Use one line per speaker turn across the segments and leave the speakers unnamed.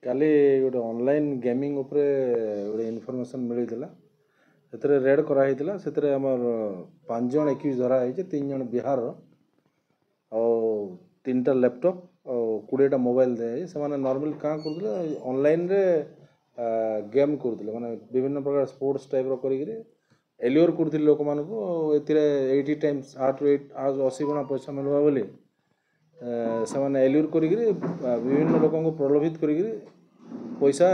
काली गोटे online gaming उपरे गोटे इनफॉरमेशन मिलता से रेड कराई से आमर 5 जन एक्यूज धरा है 3 जन बिहार तीन टा लैपटॉप और 20टा मोबाइल दिए से नॉर्मल क्या करते ऑनलाइन रे गेम करते माने विभिन्न प्रकार स्पोर्ट्स टाइप करी एल्योर करते लोक मान 80 टाइम्स 8 ରୁ 80 गुणा पैसा मिलवा बोली से एल्योर करी विभिन्न लोक प्रलोभित करी पैसा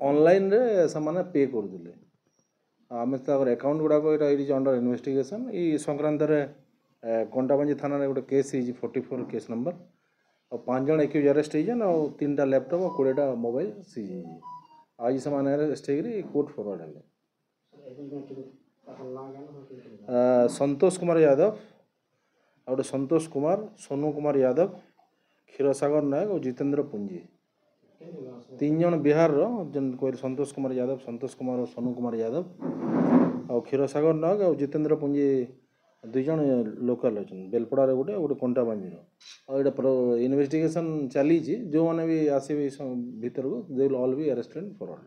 ऑनलाइन रे से पे करते आम अकाउंट गुड़ाक ये अंडर इन्वेस्टिगेशन ये संक्रांत कंटाबांजी थाना गोटे केस 44 केस नंबर और 5 जन एक्यूज अरेस्ट हो 3टा लैपटॉप और 20टा मोबाइल सीज आज से अरेस्ट कोर्ट फरवर्ड है। संतोष कुमार यादव और संतोष कुमार सोनू कुमार यादव क्षीरसागर नायक और जितेंद्र पुंजी 3 जन बिहार जन कोई संतोष कुमार यादव संतोष कुमार और सोनू कुमार यादव और क्षीरसागर नायक और जितेंद्र पुंजी 2 जन लोकल अच्छा बेलपड़ा गोटे गोटे कंटाबांजी और ये इन्वेस्टिगेशन चली जो मैंने भी आसवे भीतर को they will all be arrested forward.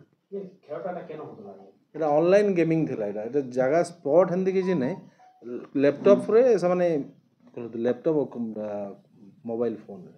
ये ऑनलाइन गेमिंग थिला ये जगह स्पॉट हेंदी किसी नहीं लैपटॉप रे से लैपटॉप मोबाइल फोन रे